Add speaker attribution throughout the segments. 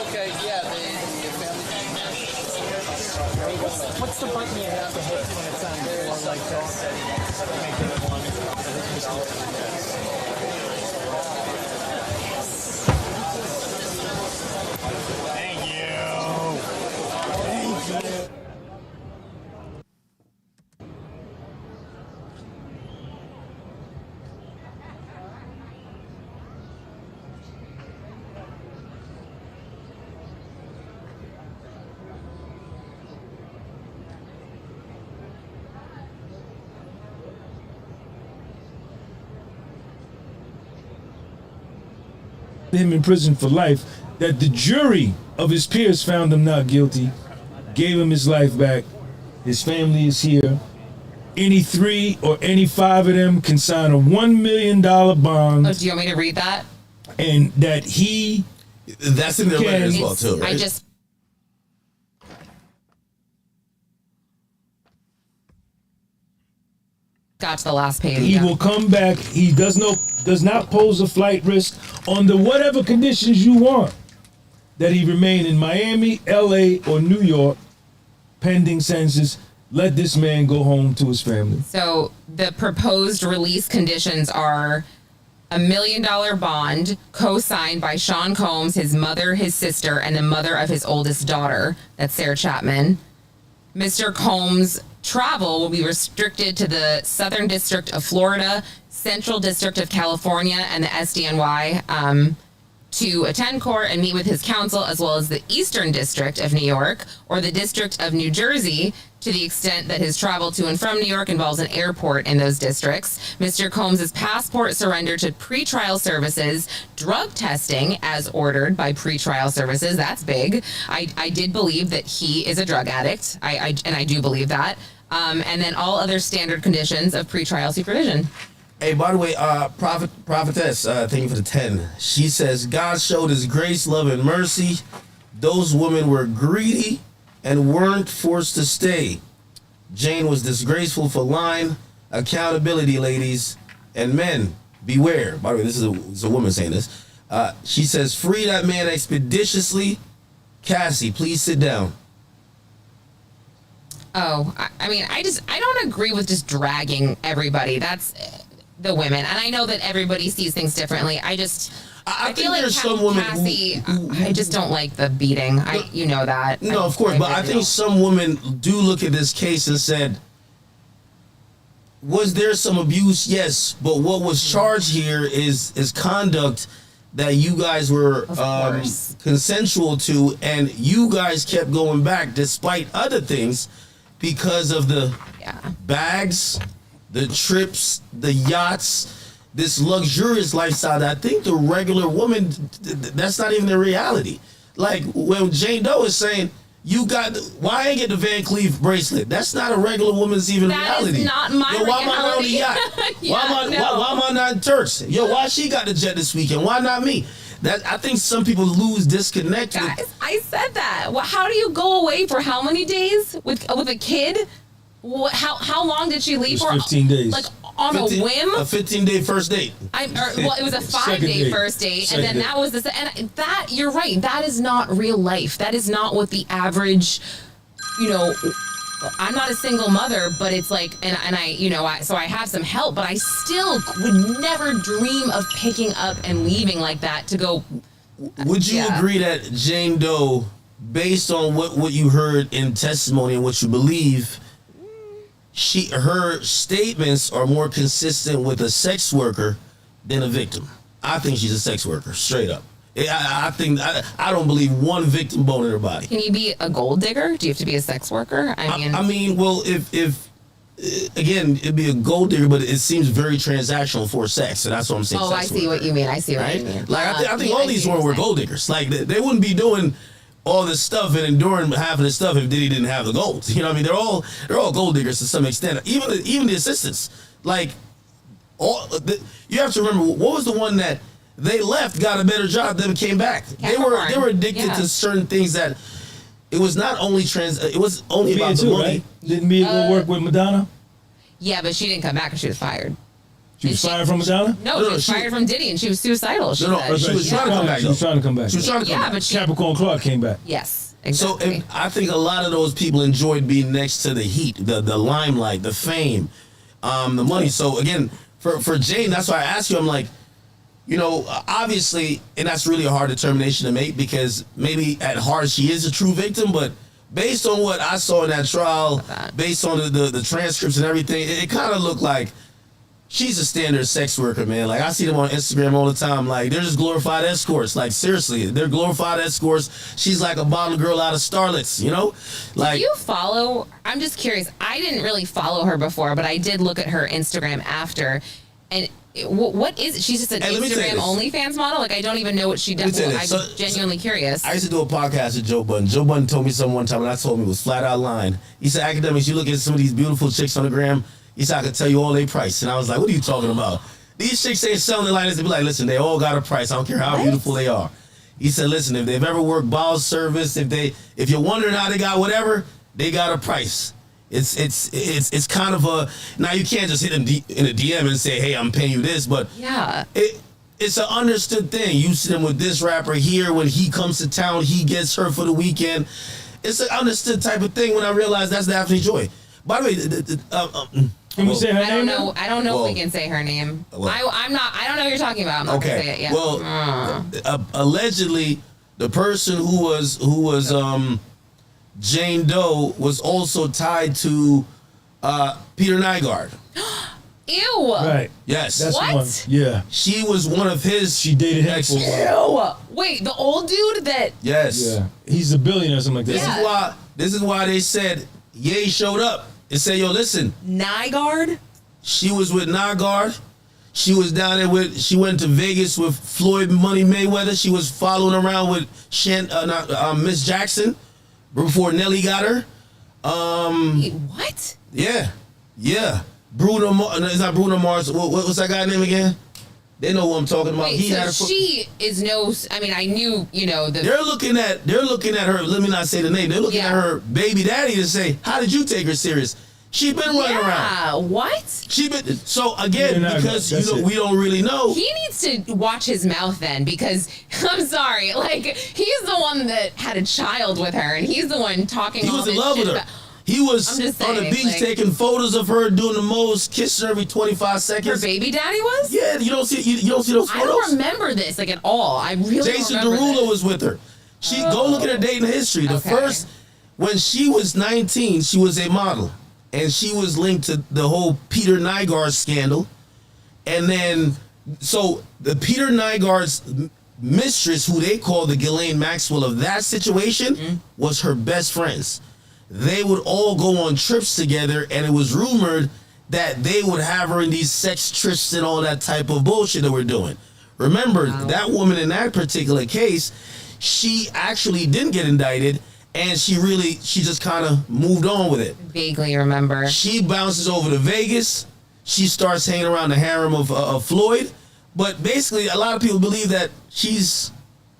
Speaker 1: Okay, yeah, the family. What's the button you have to hit when it's on there like that? Thank you. Thank you.
Speaker 2: Him in prison for life, that the jury of his peers found him not guilty, gave him his life back. His family is here. Any three or any five of them can sign a $1 million bond.
Speaker 3: Oh, do you want me to read that?
Speaker 2: And that he...
Speaker 4: That's in the letter as well, too, right?
Speaker 3: I just... got to the last page.
Speaker 2: He will come back. He does not pose a flight risk under whatever conditions you want. That he remain in Miami, LA, or New York, pending sentences. Let this man go home to his family.
Speaker 3: So the proposed release conditions are $1 million bond co-signed by Sean Combs, his mother, his sister, and the mother of his oldest daughter. That's Sarah Chapman. Mr. Combs' travel will be restricted to the Southern District of Florida, Central District of California, and the SDNY to attend court and meet with his counsel, as well as the Eastern District of New York or the District of New Jersey, to the extent that his travel to and from New York involves an airport in those districts. Mr. Combs' passport surrendered to pretrial services, drug testing as ordered by pretrial services. That's big. I did believe that he is a drug addict. I do believe that. And then all other standard conditions of pretrial supervision.
Speaker 4: Hey, by the way, prophetess, thank you for the 10. She says, God showed his grace, love, and mercy. Those women were greedy and weren't forced to stay. Jane was disgraceful for lying. Accountability, ladies. And men, beware. By the way, this is a woman saying this. She says, free that man expeditiously. Cassie, please sit down.
Speaker 3: Oh, I mean, I don't agree with just dragging everybody. the women, and I know that everybody sees things differently. I
Speaker 4: I
Speaker 3: feel
Speaker 4: think
Speaker 3: like
Speaker 4: there's some women
Speaker 3: Cassie, I just don't like the beating. You know that.
Speaker 4: No, of course, but I think some women do look at this case and said, was there some abuse? Yes, but what was charged here is conduct that you guys were consensual to, and you guys kept going back despite other things because of the bags, the trips, the yachts, this luxurious lifestyle that I think the regular woman, that's not even the reality. Like when Jane Doe is saying, why I ain't get the Van Cleef bracelet? That's not a regular woman's even reality.
Speaker 3: That is not my reality.
Speaker 4: Why am I not on the yacht? Why am I not in Turks? Why she got the jet this weekend? Why not me? I think some people lose disconnect.
Speaker 3: Guys, I said that. Well, how do you go away for how many days with a kid? How long did she leave for?
Speaker 2: 15 days.
Speaker 3: Like on a whim?
Speaker 4: A 15-day first date.
Speaker 3: It was a 5-day first date, and then that was and that you're right. That is not real life. That is not what the average, I'm not a single mother, but it's like, and I, so I have some help, but I still would never dream of picking up and leaving like that to go.
Speaker 4: Would you agree that Jane Doe, based on what you heard in testimony and what you believe, her statements are more consistent with a sex worker than a victim? I think she's a sex worker, straight up. I think I don't believe one victim bone in her body.
Speaker 3: Can you be a gold digger? Do you have to be a sex worker?
Speaker 4: I mean, well, if again, it'd be a gold digger, but it seems very transactional for sex, so that's what I'm saying.
Speaker 3: Oh, I see what you mean. I see what you mean.
Speaker 4: Like I think all these women were gold diggers. Like they wouldn't be doing all this stuff and enduring half of this stuff if Diddy didn't have the gold. You know what I mean? They're all gold diggers to some extent. Even the assistants. Like you have to remember, what was the one that they left, got a better job, then came back? They were addicted to certain things that it was not only it was only about the money.
Speaker 2: Right? Didn't Mia go work with Madonna?
Speaker 3: Yeah, but she didn't come back because she was fired.
Speaker 2: She was fired from Madonna?
Speaker 3: No, she was fired from Diddy, and she was suicidal. She
Speaker 4: was trying to come back.
Speaker 2: She was trying to come back.
Speaker 3: But
Speaker 2: Capricorn Clark came back.
Speaker 3: Yes, exactly.
Speaker 4: So I think a lot of those people enjoyed being next to the heat, the limelight, the fame, the money. So again, for Jane, that's why I asked you. I'm like, obviously, and that's really a hard determination to make because maybe at heart she is a true victim, but based on what I saw in that trial, based on the transcripts and everything, it kind of looked like she's a standard sex worker, man. Like I see them on Instagram all the time. Like they're just glorified escorts. Like seriously, they're glorified escorts. She's like a bottle girl out of Starlets, Like,
Speaker 3: do you follow? I'm just curious. I didn't really follow her before, but I did look at her Instagram after, and. What is it? She's just an Instagram OnlyFans model? Like, I don't even know what she does. I'm genuinely curious.
Speaker 4: I used to do a podcast with Joe Budden. Joe Budden told me something one time, and I told him it was flat out lying. He said, academics, you look at some of these beautiful chicks on the gram, he said, I could tell you all their price. And I was like, what are you talking about? These chicks ain't selling it like this. They be like, listen, they all got a price. I don't care how beautiful they are. He said, listen, if they've ever worked bowel service, if you're wondering how they got whatever, they got a price. It's kind of a, now you can't just hit in a DM and say, hey, I'm paying you this, but it's an understood thing. You see them with this rapper here, when he comes to town, he gets her for the weekend. It's an understood type of thing. When I realized that's Daphne Joy. By the way,
Speaker 2: can we say her name?
Speaker 3: I don't know if we can say her name. I don't know what you're talking about. I'm not gonna say it yet.
Speaker 4: Well, allegedly, the person who was Jane Doe was also tied to Peter Nygard.
Speaker 3: Ew.
Speaker 2: Right.
Speaker 4: Yes.
Speaker 2: That's
Speaker 3: what?
Speaker 2: One. Yeah.
Speaker 4: She was one of his.
Speaker 2: She dated him for a
Speaker 3: while. Ew. Wait, the old dude that.
Speaker 4: Yes.
Speaker 2: Yeah. He's a billionaire or something like that.
Speaker 4: This is why they said Ye showed up and said, yo, listen.
Speaker 3: Nygaard?
Speaker 4: She was with Nygaard. She was down there she went to Vegas with Floyd Money Mayweather. She was following around with Miss Jackson before Nelly got her.
Speaker 3: Wait, what?
Speaker 4: Yeah. Bruno Mars. It's not Bruno Mars. What's that guy's name again? They know what I'm talking about.
Speaker 3: Wait, she is no. I mean, I knew.
Speaker 4: They're looking at her. Let me not say the name. They're looking at her baby daddy to say, how did you take her serious? She been running around.
Speaker 3: Yeah. What?
Speaker 4: She been. So again, because we don't really know.
Speaker 3: He needs to watch his mouth then, because I'm sorry, like he's the one that had a child with her, and he's the one talking.
Speaker 4: He was in love with her. He was
Speaker 3: I'm just
Speaker 4: on the
Speaker 3: saying,
Speaker 4: beach
Speaker 3: like-
Speaker 4: taking photos of her doing the most, kissing her every 25
Speaker 3: Her
Speaker 4: seconds.
Speaker 3: baby daddy was?
Speaker 4: Yeah, you don't see those
Speaker 3: I
Speaker 4: photos.
Speaker 3: don't remember this like at all. I really
Speaker 4: Jason
Speaker 3: don't remember
Speaker 4: Derulo
Speaker 3: this.
Speaker 4: was with her. Go look at her dating history. The
Speaker 3: Okay.
Speaker 4: first, when she was 19, she was a model, and she was linked to the whole Peter Nygaard scandal. And then, so the Peter Nygaard's mistress, who they call the Ghislaine Maxwell of that situation, was her best friends. They would all go on trips together, and it was rumored that they would have her in these sex trips and all that type of bullshit that we're doing. Remember, that woman in that particular case, she actually didn't get indicted, and she just kind of moved on with it.
Speaker 3: Vaguely remember.
Speaker 4: She bounces over to Vegas. She starts hanging around the harem of Floyd. But basically, a lot of people believe that she's,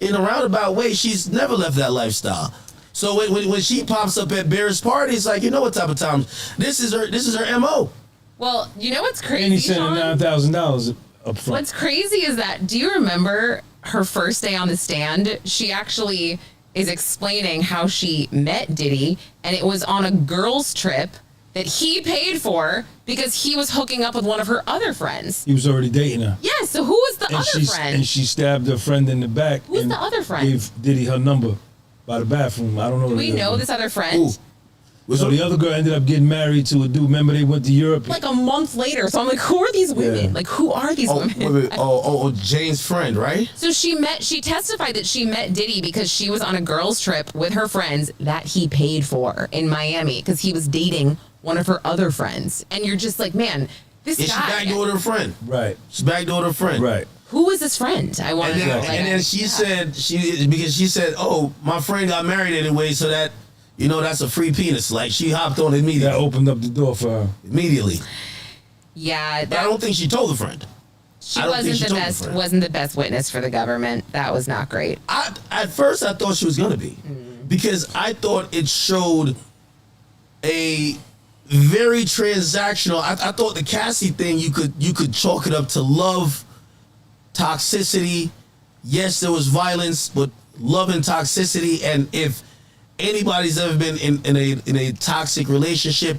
Speaker 4: in a roundabout way, she's never left that lifestyle. So when she pops up at Bear's party, it's like, you know what type of time? This is her MO.
Speaker 3: Well, you know what's crazy,
Speaker 2: And he sent
Speaker 3: Sean?
Speaker 2: $9,000 up front.
Speaker 3: What's crazy is that, do you remember her first day on the stand? She actually is explaining how she met Diddy, and it was on a girls' trip that he paid for because he was hooking up with one of her other friends.
Speaker 2: He was already dating her.
Speaker 3: Yeah, so who was the
Speaker 2: And
Speaker 3: other friend?
Speaker 2: And she stabbed her friend in the back.
Speaker 3: Who's
Speaker 2: and
Speaker 3: the other friend?
Speaker 2: Gave Diddy her number by the bathroom. I don't know.
Speaker 3: Do we know this other friend?
Speaker 4: Ooh.
Speaker 2: So the other girl ended up getting married to a dude. Remember, they went to Europe.
Speaker 3: Like a month later. So I'm like, who are these women?
Speaker 2: Yeah.
Speaker 3: Like, who are these women?
Speaker 4: Wait, Jane's friend, right?
Speaker 3: So she testified that she met Diddy because she was on a girls' trip with her friends that he paid for in Miami because he was dating one of her other friends. And you're just like, man, this
Speaker 4: And she
Speaker 3: guy.
Speaker 4: backdoored her friend.
Speaker 2: Right.
Speaker 4: She backdoored her friend.
Speaker 2: Right.
Speaker 3: Who is this friend? I want
Speaker 4: And
Speaker 3: to
Speaker 4: then,
Speaker 3: know.
Speaker 4: and then she said because she said, "Oh, my friend got married anyway, so that that's a free penis." Like she hopped on it
Speaker 2: That
Speaker 4: immediately.
Speaker 2: opened up the door for her.
Speaker 4: Immediately.
Speaker 3: Yeah,
Speaker 4: But I don't think she told the friend.
Speaker 3: she
Speaker 4: I don't think
Speaker 3: wasn't
Speaker 4: she
Speaker 3: the
Speaker 4: told the
Speaker 3: best.
Speaker 4: friend.
Speaker 3: Wasn't the best witness for the government. That was not great.
Speaker 4: At first I thought she was gonna be, because I thought it showed a very transactional. I thought the Cassie thing you could chalk it up to love, toxicity. Yes, there was violence, but love and toxicity. And if anybody's ever been in a toxic relationship,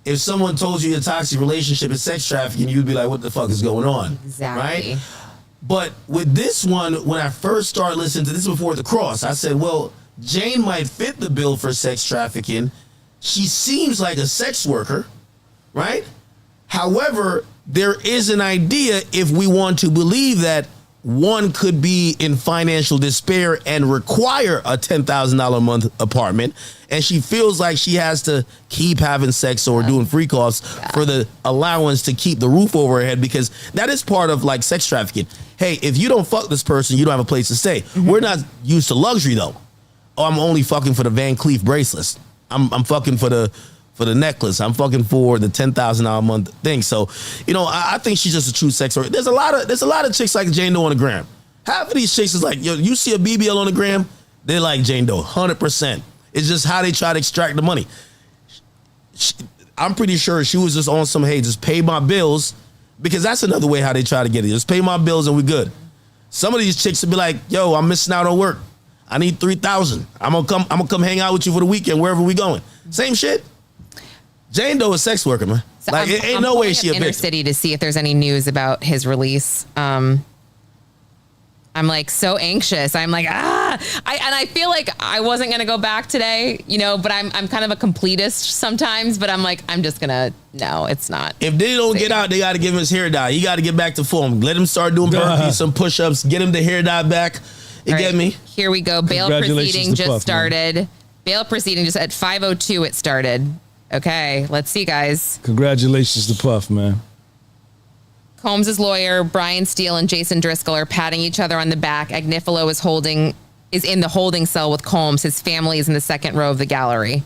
Speaker 4: if someone told you your toxic relationship is sex trafficking, you'd be like, what the fuck is going on?
Speaker 3: Exactly.
Speaker 4: Right? But with this one, when I first started listening to this before The Cross, I said, well, Jane might fit the bill for sex trafficking. She seems like a sex worker, right? However, there is an idea, if we want to believe that one could be in financial despair and require a $10,000 a month apartment, and she feels like she has to keep having sex or doing freak offs for the allowance to keep the roof over her head, because that is part of like sex trafficking. Hey, if you don't fuck this person, you don't have a place to stay. We're not used to luxury though. Oh, I'm only fucking for the Van Cleef bracelets. I'm fucking for the necklace. I'm fucking for the $10,000 a month thing. So, I think she's just a true sex worker. There's a lot of chicks like Jane Doe on the gram. Half of these chicks is like, yo, you see a BBL on the gram, they're like Jane Doe, 100%. It's just how they try to extract the money. I'm pretty sure she was just on some, hey, just pay my bills, because that's another way how they try to get it. Just pay my bills and we good. Some of these chicks would be like, yo, I'm missing out on work. I need $3,000. I'm gonna come hang out with you for the weekend wherever we going. Same shit. Jane Doe is a sex worker, man.
Speaker 3: So
Speaker 4: like, it ain't
Speaker 3: I'm
Speaker 4: no way
Speaker 3: pulling
Speaker 4: she
Speaker 3: up
Speaker 4: a
Speaker 3: Inner
Speaker 4: bitch.
Speaker 3: City to see if there's any news about his release. I'm like so anxious. I'm like, I feel like I wasn't gonna go back today, but I'm kind of a completist sometimes, but I'm like, I'm just gonna, no, it's not.
Speaker 4: If they don't get out, they got to give him his hair dye. He got to get back to form. Let him start doing burpees, some push-ups, get him the hair dye back. You
Speaker 3: All
Speaker 4: get
Speaker 3: right,
Speaker 4: me?
Speaker 3: Here we go. Bail
Speaker 2: Congratulations
Speaker 3: proceeding
Speaker 2: to
Speaker 3: just
Speaker 2: Puff,
Speaker 3: started.
Speaker 2: man.
Speaker 3: Bail proceeding just at 5:02 it started. Okay, let's see, guys.
Speaker 2: Congratulations to Puff, man.
Speaker 3: Combs' lawyer, Brian Steele and Jason Driscoll, are patting each other on the back. Agnifilo is in the holding cell with Combs. His family is in the second row of the gallery.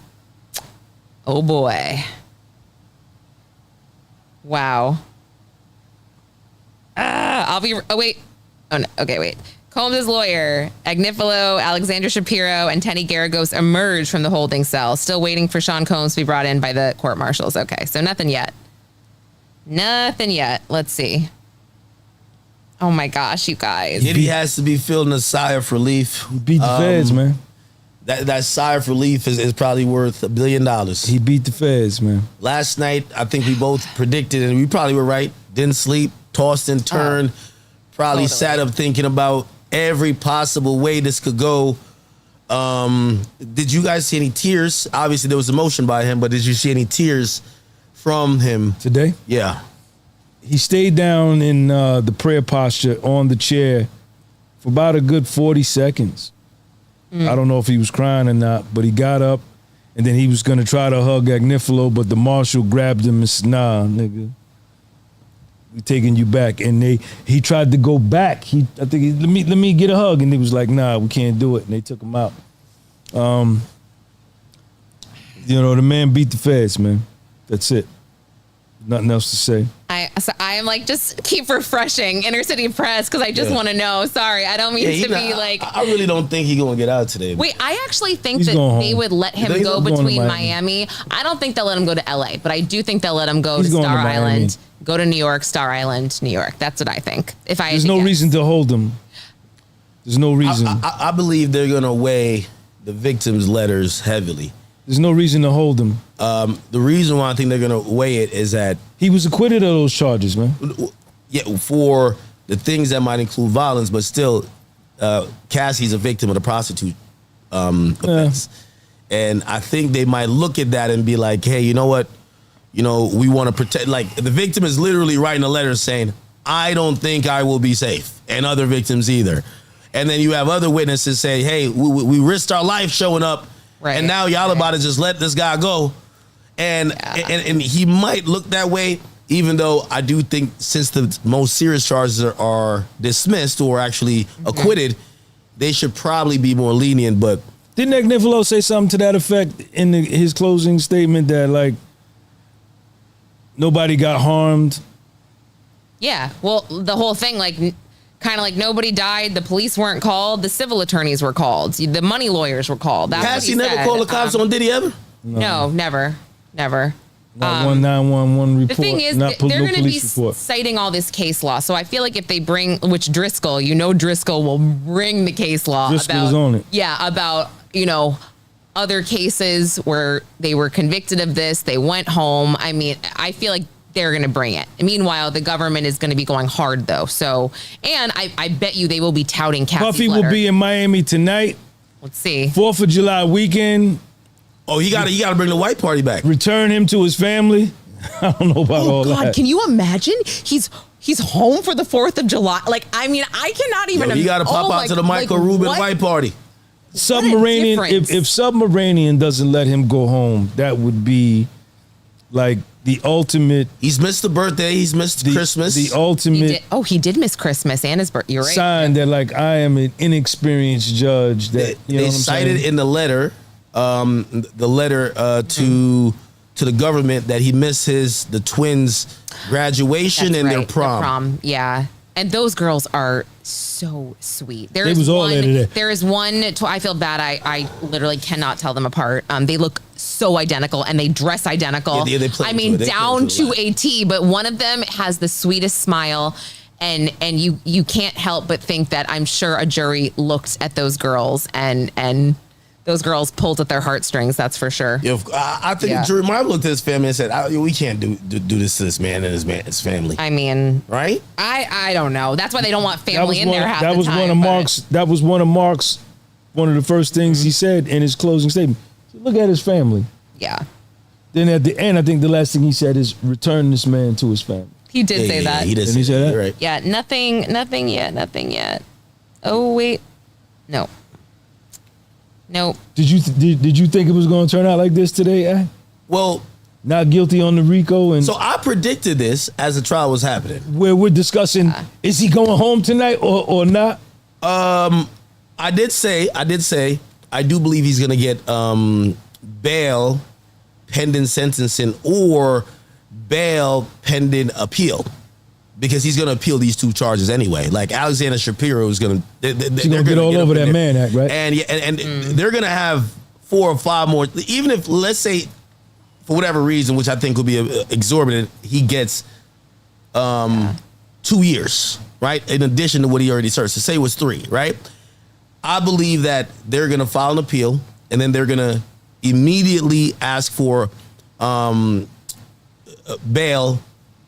Speaker 3: Oh boy. Wow. Wait. Oh no. Okay, wait. Combs' lawyer, Agnifilo, Alexandra Shapiro, and Tenny Garagos emerged from the holding cell, still waiting for Sean Combs to be brought in by the court marshals. Okay, so nothing yet. Nothing yet. Let's see. Oh my gosh, you guys.
Speaker 4: Diddy has to be feeling a sigh of relief.
Speaker 2: Beat the feds, man.
Speaker 4: that sigh of relief is probably worth $1 billion.
Speaker 2: He beat the feds, man.
Speaker 4: Last night, I think we both predicted, and we probably were right. Didn't sleep, tossed and turned, probably sat up thinking about every possible way this could go. Did you guys see any tears? Obviously, there was emotion by him, but did you see any tears from him
Speaker 2: Today?
Speaker 4: Yeah.
Speaker 2: He stayed down in the prayer posture on the chair for about a good 40 seconds. I don't know if he was crying or not, but he got up, and then he was going to try to hug Agnifilo, but the marshal grabbed him and said, nah, nigga, we taking you back. And he tried to go back. Let me get a hug, and he was like, nah, we can't do it, and they took him out. The man beat the feds, man. That's it. Nothing else to say.
Speaker 3: I am like, just keep refreshing Inner City Press because I just want to know. Sorry, I don't mean to be like.
Speaker 4: I really don't think he's going to get out today.
Speaker 3: Wait, I actually think that they would let him go between Miami. I don't think they'll let him go to LA, but I do think they'll let him go to Star Island, go to New York, Star Island, New York. That's what I think.
Speaker 2: There's no reason to hold him. There's no reason.
Speaker 4: I believe they're going to weigh the victims' letters heavily.
Speaker 2: There's no reason to hold him.
Speaker 4: The reason why I think they're going to weigh it is that
Speaker 2: he was acquitted of those charges, man.
Speaker 4: Yeah, for the things that might include violence, but still, Cassie's a victim of the prostitute offense, and I think they might look at that and be like, "Hey, you know what? We want to protect." Like the victim is literally writing a letter saying, "I don't think I will be safe," and other victims either. And then you have other witnesses say, "Hey, we risked our life showing up." Right. And now y'all about to just let this guy go. And he might look that way, even though I do think since the most serious charges are dismissed or actually acquitted, they should probably be more lenient. But
Speaker 2: didn't Agnifilo say something to that effect in his closing statement that, like, nobody got harmed?
Speaker 3: Yeah. Well, the whole thing, like, kind of like nobody died. The police weren't called. The civil attorneys were called. The money lawyers were called. That's
Speaker 4: Has he never called the cops on Diddy ever?
Speaker 3: No, never.
Speaker 2: Not 911 report.
Speaker 3: The thing is,
Speaker 2: they're
Speaker 3: going to be citing all this case law. So I feel like if they bring, which Driscoll, Driscoll will bring the case law
Speaker 2: Driscoll's on it.
Speaker 3: Yeah, about, other cases where they were convicted of this, they went home. I mean, I feel like they're going to bring it. Meanwhile, the government is going to be going hard, though. So, and I bet you they will be touting Cassie's
Speaker 2: Puffy
Speaker 3: letter.
Speaker 2: will be in Miami tonight.
Speaker 3: Let's see.
Speaker 2: 4th of July weekend.
Speaker 4: Oh, you got to bring the white party back.
Speaker 2: Return him to his family. I don't know about all that.
Speaker 3: Can you imagine? He's home for the 4th of July. Like, I mean, I cannot even.
Speaker 4: You got to pop out to the Michael Rubin white party.
Speaker 2: Submarinian. If Submarinian doesn't let him go home, that would be like the ultimate.
Speaker 4: He's missed the birthday. He's missed Christmas.
Speaker 2: The ultimate.
Speaker 3: He did miss Christmas and his birthday. You're right.
Speaker 2: Sign that, like, I am an inexperienced judge. That
Speaker 4: they cited in the letter, to the government that he missed the twins' graduation and their prom.
Speaker 3: Yeah. And those girls are so sweet. There is one. I feel bad. I literally cannot tell them apart. They look so identical and they dress identical.
Speaker 4: Yeah,
Speaker 3: I mean, down to a T. But one of them has the sweetest smile, and you can't help but think that I'm sure a jury looked at those girls and those girls pulled at their heartstrings. That's for sure.
Speaker 4: I think the jury might have looked at his family and said, "We can't do this to this man and his family."
Speaker 3: I mean,
Speaker 4: right?
Speaker 3: I don't know. That's why they don't want family in there half the time.
Speaker 2: That was one of the first things he said in his closing statement. Look at his family.
Speaker 3: Yeah.
Speaker 2: Then at the end, I think the last thing he said is return this man to his family.
Speaker 3: He did say that.
Speaker 4: He did
Speaker 2: say that.
Speaker 4: Right.
Speaker 3: Yeah. Nothing yet. Oh wait. No.
Speaker 2: Did you think it was going to turn out like this today, eh?
Speaker 4: Well,
Speaker 2: not guilty on the RICO, and
Speaker 4: so I predicted this as the trial was happening.
Speaker 2: Where we're discussing, is he going home tonight or not?
Speaker 4: I did say I do believe he's going to get bail pending sentencing or bail pending appeal. Because he's going to appeal these two charges anyway. Like Alexander Shapiro is going to... They're
Speaker 2: going to get all over that Mann Act, right?
Speaker 4: And they're going to have 4 or 5 more... Even if, let's say, for whatever reason, which I think will be exorbitant, he gets 2 years, right? In addition to what he already served. So say it was 3, right? I believe that they're going to file an appeal and then they're gonna immediately ask for bail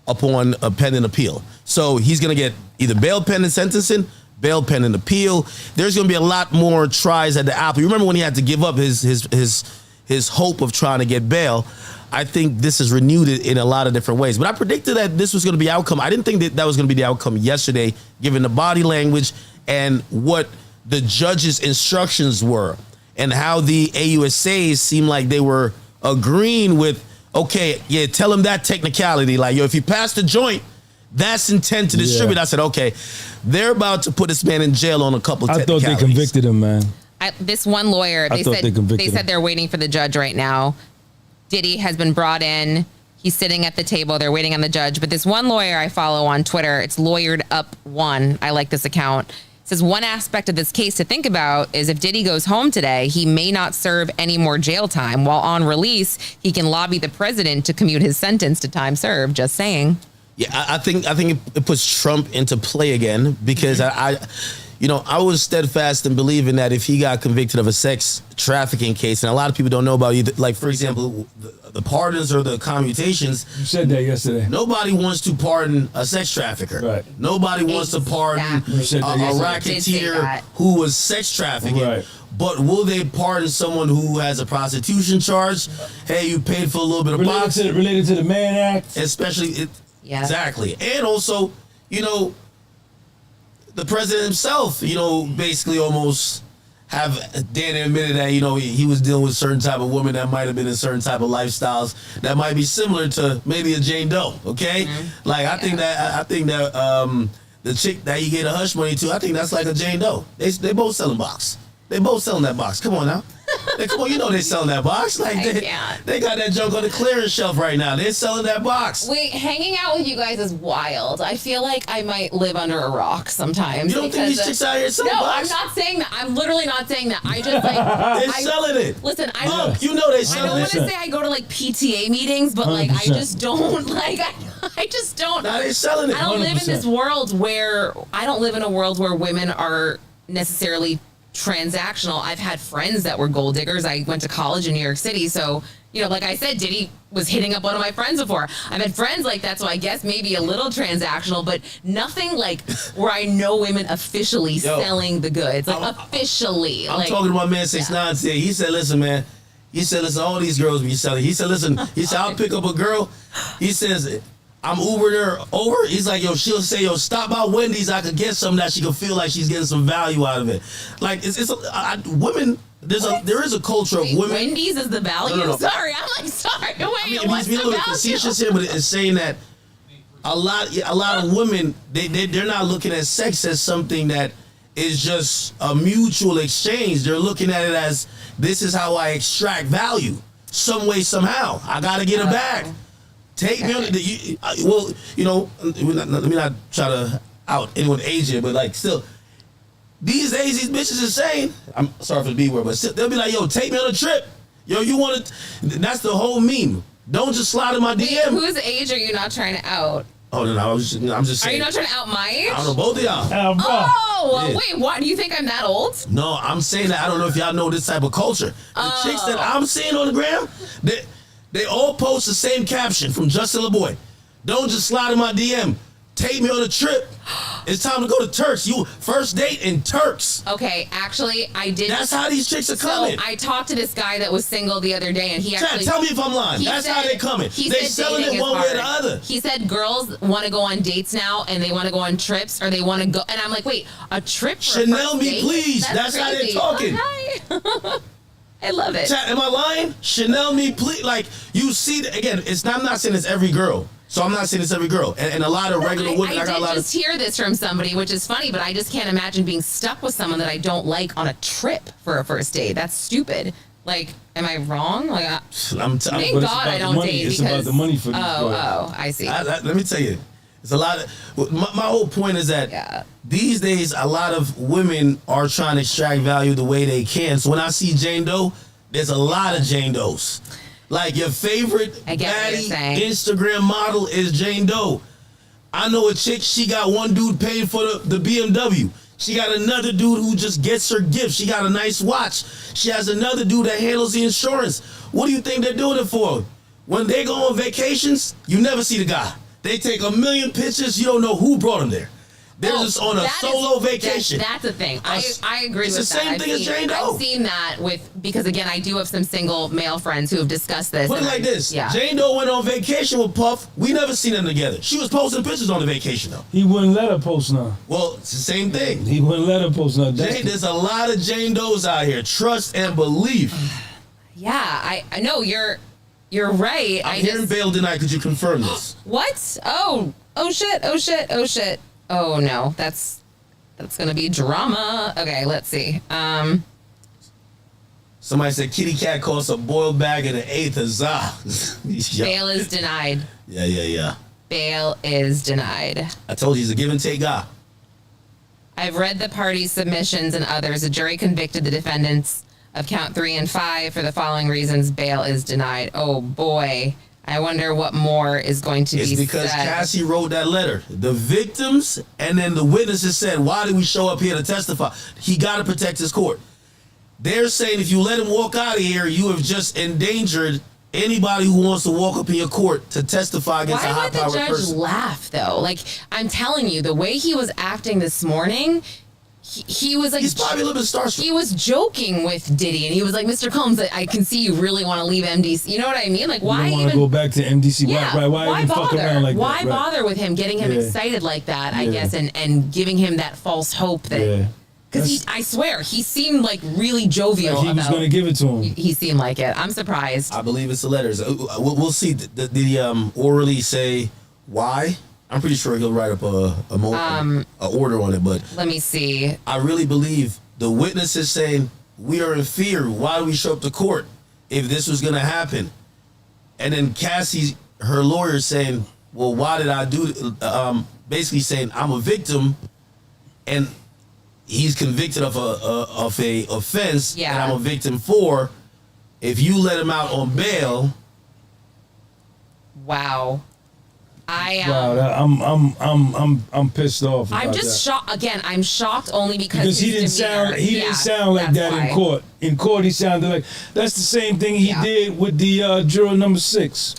Speaker 4: upon a pending appeal. So he's gonna get either bail pending sentencing, bail pending appeal. There's gonna be a lot more tries at the apple. You remember when he had to give up his hope of trying to get bail? I think this is renewed in a lot of different ways. But I predicted that this was going to be outcome. I didn't think that was going to be the outcome yesterday, given the body language and what the judge's instructions were, and how the AUSAs seemed like they were agreeing with, okay, yeah, tell him that technicality. Like, yo, if you pass the joint, that's intent to distribute.
Speaker 2: Yeah.
Speaker 4: I said, okay, they're about to put this man in jail on a couple of
Speaker 2: I thought
Speaker 4: technicalities.
Speaker 2: they convicted him, man.
Speaker 3: This one lawyer, they said
Speaker 2: him.
Speaker 3: they're waiting for the judge right now. Diddy has been brought in. He's sitting at the table. They're waiting on the judge. But this one lawyer I follow on Twitter, it's Lawyered Up One. I like this account. Says one aspect of this case to think about is if Diddy goes home today, he may not serve any more jail time. While on release, he can lobby the president to commute his sentence to time served. Just saying.
Speaker 4: Yeah, I think it puts Trump into play again, because I was steadfast in believing that if he got convicted of a sex trafficking case, and a lot of people don't know about either, like, for example, the pardons or the commutations.
Speaker 2: You said that yesterday.
Speaker 4: Nobody wants to pardon a sex trafficker.
Speaker 2: Right.
Speaker 4: Nobody wants to pardon
Speaker 2: You said that
Speaker 4: a
Speaker 2: yesterday.
Speaker 4: racketeer who was sex trafficking.
Speaker 2: Right.
Speaker 4: But will they pardon someone who has a prostitution charge? Hey, you paid for a little bit of box.
Speaker 2: Related to the Mann Act.
Speaker 4: Especially,
Speaker 3: Yeah.
Speaker 4: exactly. And also, the president himself, basically almost have Dan admitted that, he was dealing with a certain type of woman that might have been in certain type of lifestyles that might be similar to maybe a Jane Doe. Okay.
Speaker 3: Mm-hmm.
Speaker 4: Like, I think that the chick that he gave the hush money to, I think that's like a Jane Doe. They both selling box. They both selling that box. Come on now. Come on, they selling that box. Like, they got that junk on the clearance shelf right now. They're selling that box.
Speaker 3: Wait, hanging out with you guys is wild. I feel like I might live under a rock sometimes.
Speaker 4: You don't think these chicks out here selling box?
Speaker 3: No, I'm not saying that. I'm literally not saying that. I just like
Speaker 4: They're selling it.
Speaker 3: Listen, I
Speaker 4: Look,
Speaker 3: don't.
Speaker 4: they
Speaker 3: I
Speaker 4: selling
Speaker 3: don't
Speaker 4: it.
Speaker 3: want to say I go to like PTA meetings, but like I
Speaker 2: 100%.
Speaker 3: just don't like. I just don't.
Speaker 4: Now they selling it.
Speaker 3: I don't live in
Speaker 2: 100%.
Speaker 3: this world where I don't live in a world where women are necessarily transactional. I've had friends that were gold diggers. I went to college in New York City, so like I said, Diddy was hitting up one of my friends before. I've had friends like that, so I guess maybe a little transactional, but nothing like where I know women officially selling the goods, like officially.
Speaker 4: I'm talking to my man 6ix9ine today. He said, "Listen, man." He said, "Listen, all these girls be selling." He said, "Listen." He said, "I'll pick up a girl." He says, I'm Ubering her over. He's like, she'll say, stop by Wendy's. I could get something that she could feel like she's getting some value out of it. Like, women. There is a culture of women.
Speaker 3: Wendy's is the value.
Speaker 4: No.
Speaker 3: Sorry, I'm like, sorry. Wait, what's
Speaker 4: he's being
Speaker 3: the
Speaker 4: a little
Speaker 3: value?
Speaker 4: facetious here, but it's saying that a lot of women they're not looking at sex as something that is just a mutual exchange. They're looking at it as, this is how I extract value, some way, somehow. I got to get it back. Take me on the. Let me not try to out anyone age here, but like still, these days these bitches are saying, I'm sorry for the B word, but still, they'll be like, yo, take me on a trip. Yo, you want to? That's the whole meme. Don't just slide in my DM.
Speaker 3: Wait, whose age are you not trying to out?
Speaker 4: Oh no, I'm just saying.
Speaker 3: Are you not trying to out my age?
Speaker 4: I don't know, both of y'all.
Speaker 3: Oh,
Speaker 4: Yeah.
Speaker 3: wait, what? Do you think I'm that old?
Speaker 4: No, I'm saying that I don't know if y'all know this type of culture. The chicks that I'm seeing on the gram, they all post the same caption from Justin LeBoy. Don't just slide in my DM. Take me on a trip. It's time to go to Turks. You first date in Turks.
Speaker 3: Okay, actually, I did.
Speaker 4: That's how these chicks are coming.
Speaker 3: So I talked to this guy that was single the other day, and he actually.
Speaker 4: Tell me if I'm lying. That's how they coming. They selling it one way or the other.
Speaker 3: He said girls want to go on dates now, and they want to go on trips, or they want to go. And I'm like, wait, a trip? For
Speaker 4: Chanel
Speaker 3: a
Speaker 4: me,
Speaker 3: date?
Speaker 4: please. That's how they're
Speaker 3: crazy.
Speaker 4: talking.
Speaker 3: Okay. I love it.
Speaker 4: Chat, am I lying? Chanel me, please. Like, you see, again, I'm not saying it's every girl. So I'm not saying it's every girl. And a lot of regular women, I got a lot
Speaker 3: I just hear this from somebody, which is funny, but I just can't imagine being stuck with someone that I don't like on a trip for a first date. That's stupid. Like, am I wrong? Like,
Speaker 4: I'm
Speaker 3: thank
Speaker 2: but it's
Speaker 3: God
Speaker 2: about
Speaker 3: I
Speaker 2: the
Speaker 3: don't
Speaker 2: money.
Speaker 3: date
Speaker 2: It's
Speaker 3: because
Speaker 2: about the money for these girls.
Speaker 3: I see.
Speaker 4: Let me tell you, it's a lot of. My whole point is that these days, a lot of women are trying to extract value the way they can. So when I see Jane Doe, there's a lot of Jane Does. Like your favorite baddie Instagram model is Jane Doe. I know a chick, she got one dude paying for the BMW. She got another dude who just gets her gifts. She got a nice watch. She has another dude that handles the insurance. What do you think they're doing it for? When they go on vacations, you never see the guy. They take a million pictures. You don't know who brought them there. They're just on a solo vacation.
Speaker 3: That's the thing. I agree with that.
Speaker 4: It's the same thing as Jane Doe.
Speaker 3: I've seen that because again, I do have some single male friends who have discussed this.
Speaker 4: Put it like this.
Speaker 3: Yeah.
Speaker 4: Jane Doe went on vacation with Puff. We never seen them together. She was posting pictures on the vacation though.
Speaker 2: He wouldn't let her post none.
Speaker 4: Well, it's the same thing.
Speaker 2: He wouldn't let her post none.
Speaker 4: There's a lot of Jane Does out here. Trust and belief.
Speaker 3: Yeah, I know you're right.
Speaker 4: I'm hearing bail tonight. Could you confirm this?
Speaker 3: What? Oh shit. Oh no, that's gonna be drama. Okay, let's see.
Speaker 4: Somebody said kitty cat costs a boiled bag and an eighth of za.
Speaker 3: Bail is denied.
Speaker 4: Yeah.
Speaker 3: Bail is denied.
Speaker 4: I told you he's a give and take guy.
Speaker 3: I've read the parties' submissions and others. A jury convicted the defendants of count 3 and 5 for the following reasons. Bail is denied. Oh boy. I wonder what more is going to be said.
Speaker 4: It's because Cassie wrote that letter. The victims and then the witnesses said, why did we show up here to testify? He got to protect his court. They're saying if you let him walk out of here, you have just endangered anybody who wants to walk up in your court to testify against a high-powered person.
Speaker 3: Why would the judge laugh, though? Like, I'm telling you, the way he was acting this morning... He was like,
Speaker 4: he's probably a little bit starstruck.
Speaker 3: He was joking with Diddy, and he was like, "Mr. Combs, I can see you really want to leave MDC." You know what I mean? Like, why
Speaker 2: want to go back to MDC?
Speaker 3: Yeah,
Speaker 2: why even
Speaker 3: bother?
Speaker 2: fuck around like
Speaker 3: why
Speaker 2: that?
Speaker 3: Why bother with him, getting him excited like that? I guess, and giving him that false hope that because I swear he seemed like really jovial.
Speaker 2: Like he was going to give it to him.
Speaker 3: He seemed like it. I'm surprised.
Speaker 4: I believe it's the letters. We'll see. The orally say why. I'm pretty sure he'll write up a order on it, but
Speaker 3: let me see.
Speaker 4: I really believe the witness is saying we are in fear. Why do we show up to court if this was going to happen? And then Cassie, her lawyer, saying, "Well, why did I do?" Basically saying I'm a victim, and he's convicted of a offense that I'm a victim for. If you let him out on bail,
Speaker 3: wow.
Speaker 2: I'm pissed off.
Speaker 3: I'm just shocked. Again, I'm shocked only because
Speaker 2: he didn't sound like that in court. In court, he sounded like that's the same thing he did with the juror number 6.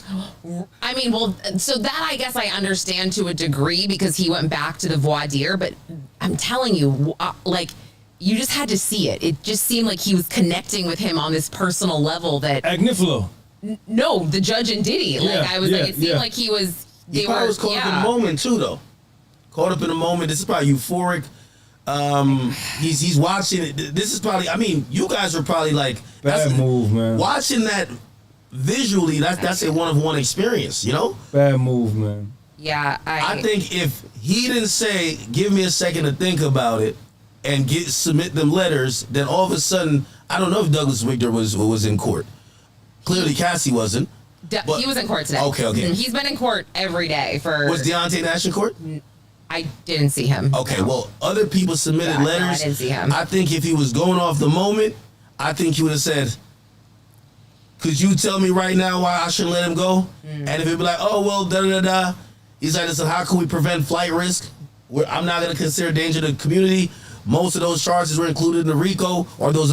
Speaker 3: I mean, well, so that I guess I understand to a degree because he went back to the voir dire. But I'm telling you, like, you just had to see it. It just seemed like he was connecting with him on this personal level. That
Speaker 2: Agnifilo.
Speaker 3: No, the judge and Diddy. Like I was like, it seemed like he was.
Speaker 4: He probably was caught up in the moment too, though. Caught up in the moment. This is probably euphoric. He's watching it. This is probably. I mean, you guys are probably like
Speaker 2: bad move, man.
Speaker 4: Watching that visually, that's a one-of-one experience. You know.
Speaker 2: Bad move, man.
Speaker 3: Yeah,
Speaker 4: I think if he didn't say, "Give me a second to think about it," and submit them letters, then all of a sudden, I don't know if Douglas Victor was in court. Clearly, Cassie wasn't.
Speaker 3: He was in court today.
Speaker 4: Okay.
Speaker 3: He's been in court every day for.
Speaker 4: Was Deontay Nash in court?
Speaker 3: I didn't see him.
Speaker 4: Okay, well, other people submitted letters.
Speaker 3: No, I didn't see him.
Speaker 4: I think if he was going off the moment, I think he would have said, "Could you tell me right now why I shouldn't let him go?" And if he'd be like, "Oh well, da. He's like, "Listen, how can we prevent flight risk? I'm not going to consider danger to the community. Most of those charges were included in the RICO or those."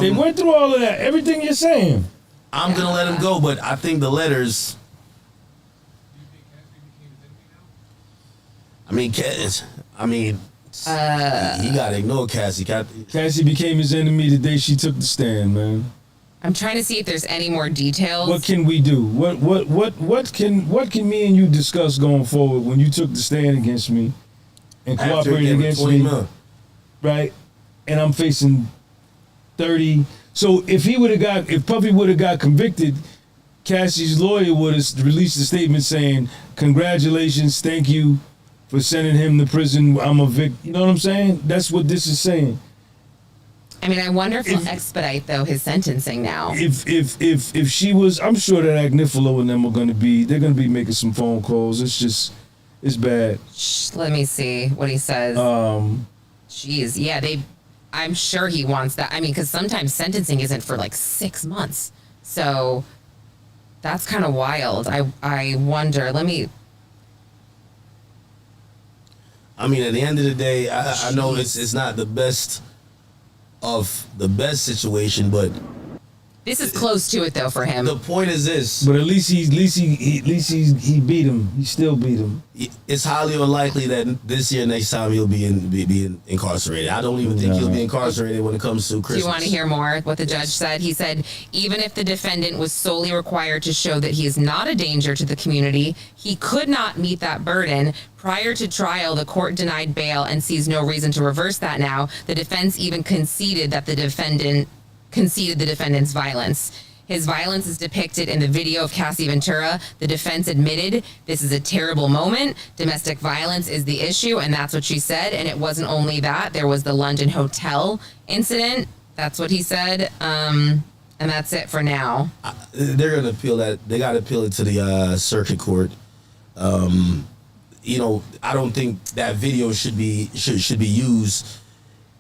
Speaker 2: They went through all of that. Everything you're saying.
Speaker 4: I'm gonna let him go, but I think the letters. He gotta ignore Cassie.
Speaker 2: Cassie became his enemy the day she took the stand, man.
Speaker 3: I'm trying to see if there's any more details.
Speaker 2: What can we do? What can me and you discuss going forward when you took the stand against me and cooperated against me, right? And I'm facing 30. So if Puffy would have got convicted, Cassie's lawyer would have released a statement saying, "Congratulations, thank you for sending him to prison. I'm a victim." You know what I'm saying? That's what this is saying.
Speaker 3: I mean, I wonder if he'll expedite though his sentencing now.
Speaker 2: If she was, I'm sure that Agnifilo and them are gonna be making some phone calls. It's bad.
Speaker 3: Let me see what he says. Jeez, yeah, I'm sure he wants that. I mean, because sometimes sentencing isn't for like 6 months. So that's kind of wild. I wonder.
Speaker 4: I mean, at the end of the day, I know it's not the best of the best situation, but
Speaker 3: This is close to it though for him.
Speaker 4: the point is this:
Speaker 2: But at least he beat him. He still beat him.
Speaker 4: it's highly unlikely that this year, next time, he'll be incarcerated. I don't even think he'll be incarcerated when it comes to Christmas.
Speaker 3: Do you want to hear more what the judge said? He said, even if the defendant was solely required to show that he is not a danger to the community, he could not meet that burden. Prior to trial, the court denied bail and sees no reason to reverse that now. The defense even conceded the defendant's violence. His violence is depicted in the video of Cassie Ventura. The defense admitted this is a terrible moment. Domestic violence is the issue, and that's what she said. And it wasn't only that. There was the London hotel incident. That's what he said. And that's it for now.
Speaker 4: They're going to appeal that. They got to appeal it to the circuit court. I don't think that video should be used.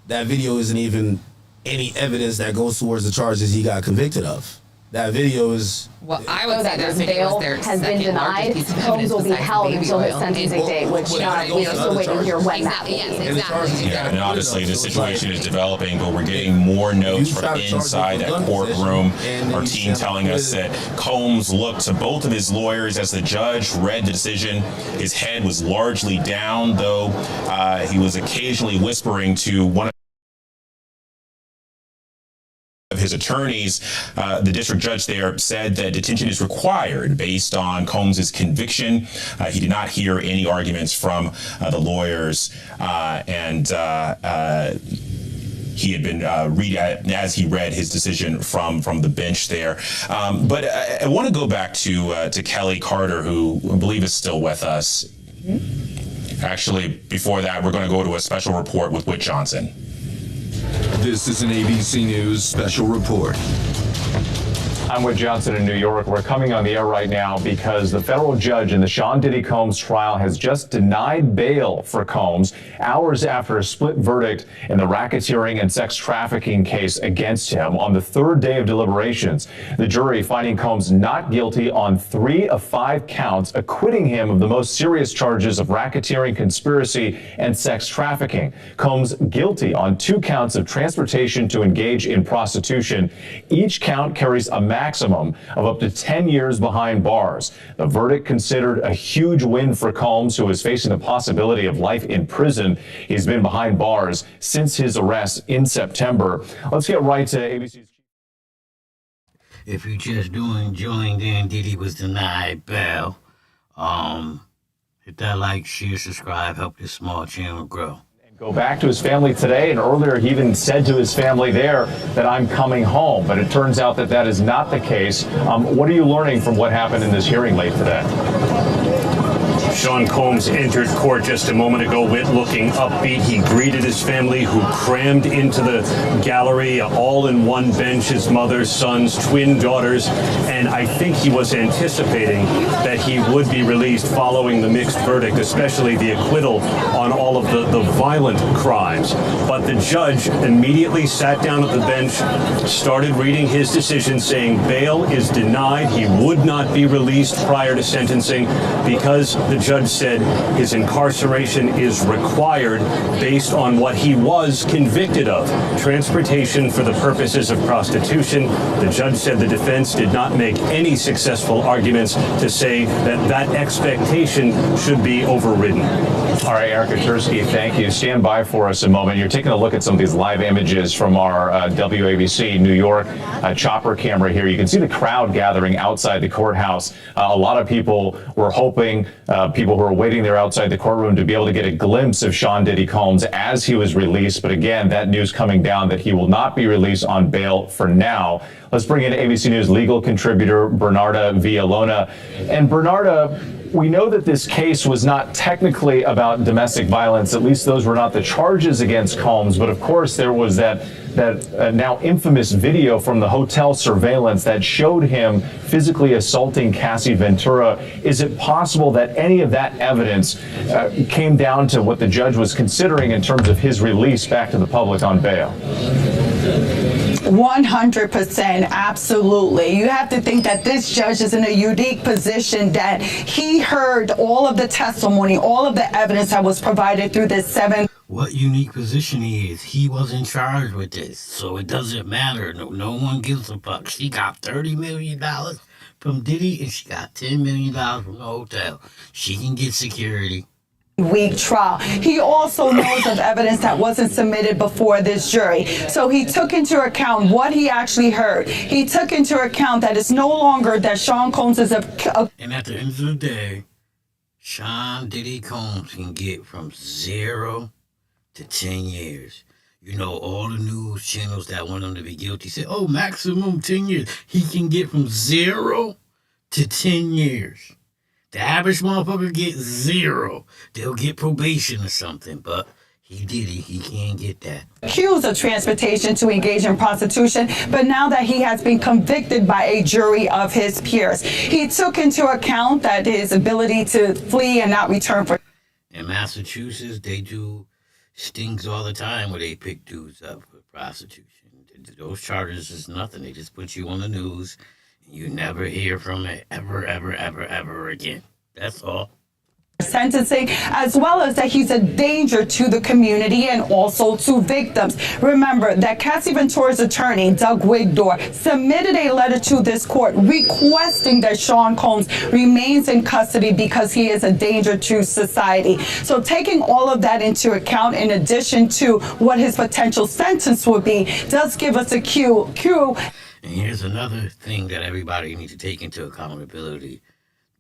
Speaker 4: That video isn't even any evidence that goes towards the charges he got convicted of. That video is...
Speaker 3: Well, I would say
Speaker 5: that
Speaker 3: that
Speaker 5: his
Speaker 3: video
Speaker 5: bail
Speaker 3: was their
Speaker 5: has been
Speaker 3: second largest
Speaker 5: denied.
Speaker 3: piece of
Speaker 5: Combs
Speaker 3: evidence
Speaker 5: will be
Speaker 3: besides
Speaker 5: held
Speaker 3: baby
Speaker 5: until his
Speaker 3: oil.
Speaker 5: sentencing date, which
Speaker 4: Well,
Speaker 5: we are still waiting to hear when that will
Speaker 3: Exactly,
Speaker 5: be.
Speaker 3: yes, exactly.
Speaker 6: Yeah, and obviously the situation is developing, but we're getting more notes from inside that courtroom. Our team telling us that Combs looked to both of his lawyers as the judge read the decision. His head was largely down, though he was occasionally whispering to one of his attorneys. The district judge there said that detention is required based on Combs's conviction. He did not hear any arguments from the lawyers, and he had been as he read his decision from the bench there. But I want to go back to Kelly Carter, who I believe is still with us. Actually, before that, we're going to go to a special report with Whit Johnson.
Speaker 7: This is an ABC News special report.
Speaker 8: I'm Whit Johnson in New York. We're coming on the air right now because the federal judge in the Sean Diddy Combs trial has just denied bail for Combs hours after a split verdict in the racketeering and sex trafficking case against him on the third day of deliberations. The jury finding Combs not guilty on 3 of 5 counts, acquitting him of the most serious charges of racketeering, conspiracy, and sex trafficking. Combs guilty on 2 counts of transportation to engage in prostitution. Each count carries a maximum of up to 10 years behind bars. The verdict considered a huge win for Combs, who is facing the possibility of life in prison. He's been behind bars since his arrest in September. Let's get right to ABC's.
Speaker 9: If you're just enjoying then Diddy was denied bail, hit that like, share, subscribe, help this small channel grow.
Speaker 8: Go back to his family today, and earlier he even said to his family there that I'm coming home, but it turns out that that is not the case. What are you learning from what happened in this hearing late today?
Speaker 10: Sean Combs entered court just a moment ago, looking upbeat. He greeted his family, who crammed into the gallery, all in one bench, his mother, sons, twin daughters, and I think he was anticipating that he would be released following the mixed verdict, especially the acquittal on all of the violent crimes. But the judge immediately sat down at the bench, started reading his decision, saying bail is denied. He would not be released prior to sentencing because the judge said his incarceration is required based on what he was convicted of, transportation for the purposes of prostitution. The judge said the defense did not make any successful arguments to say that that expectation should be overridden.
Speaker 8: All right, Erica Tursky, thank you. Stand by for us a moment. You're taking a look at some of these live images from our WABC New York chopper camera here. You can see the crowd gathering outside the courthouse. A lot of people were hoping, people who were waiting there outside the courtroom, to be able to get a glimpse of Sean Diddy Combs as he was released. But again, that news coming down that he will not be released on bail for now. Let's bring in ABC News legal contributor Bernarda Villalona. And Bernarda, we know that this case was not technically about domestic violence. At least those were not the charges against Combs. But of course, there was that now infamous video from the hotel surveillance that showed him physically assaulting Cassie Ventura. Is it possible that any of that evidence came down to what the judge was considering in terms of his release back to the public on bail?
Speaker 11: 100%, absolutely. You have to think that this judge is in a unique position that he heard all of the testimony, all of the evidence that was provided through this 7.
Speaker 9: What unique position he is? He wasn't charged with this, so it doesn't matter. No one gives a fuck. She got $30 million from Diddy, and she got $10 million from the hotel. She can get security.
Speaker 11: Week trial. He also knows of evidence that wasn't submitted before this jury. So he took into account what he actually heard. He took into account that it's no longer that Sean Combs is a
Speaker 9: and at the end of the day, Sean Diddy Combs can get from 0 to 10 years. You know, all the news channels that want him to be guilty say, oh, maximum 10 years. He can get from 0 to 10 years. The average motherfucker gets 0. They'll get probation or something, but he did it. He can't get that.
Speaker 11: Accused of transportation to engage in prostitution, but now that he has been convicted by a jury of his peers, he took into account that his ability to flee and not return for.
Speaker 9: In Massachusetts, they do stings all the time where they pick dudes up for prostitution. Those charges is nothing. They just put you on the news. You never hear from it ever again. That's all.
Speaker 11: Sentencing, as well as that he's a danger to the community and also to victims. Remember that Cassie Ventura's attorney, Doug Wigdor, submitted a letter to this court requesting that Sean Combs remains in custody because he is a danger to society. So taking all of that into account, in addition to what his potential sentence would be, does give us a cue.
Speaker 9: And here's another thing that everybody needs to take into accountability.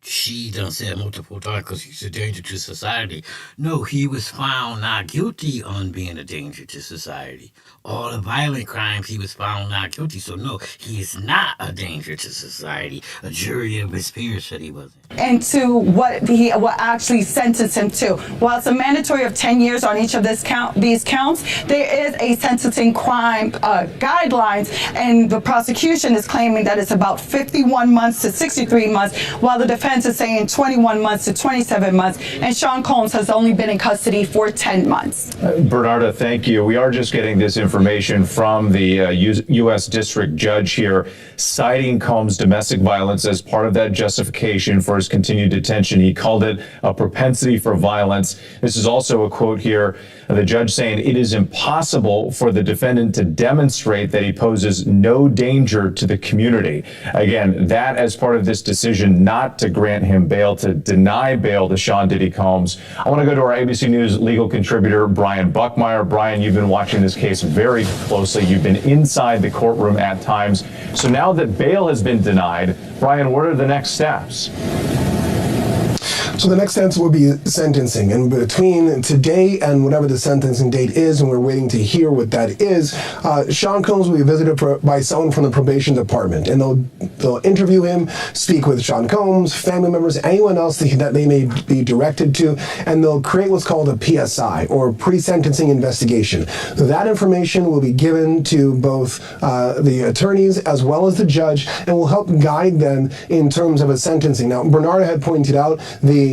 Speaker 9: She done said multiple times because he's a danger to society. No, he was found not guilty on being a danger to society. All the violent crimes, he was found not guilty. So no, he is not a danger to society. A jury of his peers said he wasn't.
Speaker 11: And to what he will actually sentence him to. While it's a mandatory of 10 years on each of these counts, there is a sentencing crime guidelines, and the prosecution is claiming that it's about 51 months to 63 months, while the defense is saying 21 months to 27 months, and Sean Combs has only been in custody for 10 months.
Speaker 8: Bernarda, thank you. We are just getting this information from the U.S. District Judge here, citing Combs' domestic violence as part of that justification for his continued detention. He called it a propensity for violence. This is also a quote here, the judge saying it is impossible for the defendant to demonstrate that he poses no danger to the community. Again, that as part of this decision not to grant him bail, to deny bail to Sean Diddy Combs. I want to go to our ABC News legal contributor, Brian Buckmeyer. Brian, you've been watching this case very closely. You've been inside the courtroom at times. So now that bail has been denied, Brian, what are the next steps?
Speaker 12: So the next steps will be sentencing, and between today and whatever the sentencing date is, and we're waiting to hear what that is, Sean Combs will be visited by someone from the probation department, and they'll interview him, speak with Sean Combs, family members, anyone else that they may be directed to, and they'll create what's called a PSI, or pre-sentencing investigation. That information will be given to both the attorneys as well as the judge, and will help guide them in terms of a sentencing. Now, Bernarda had pointed out the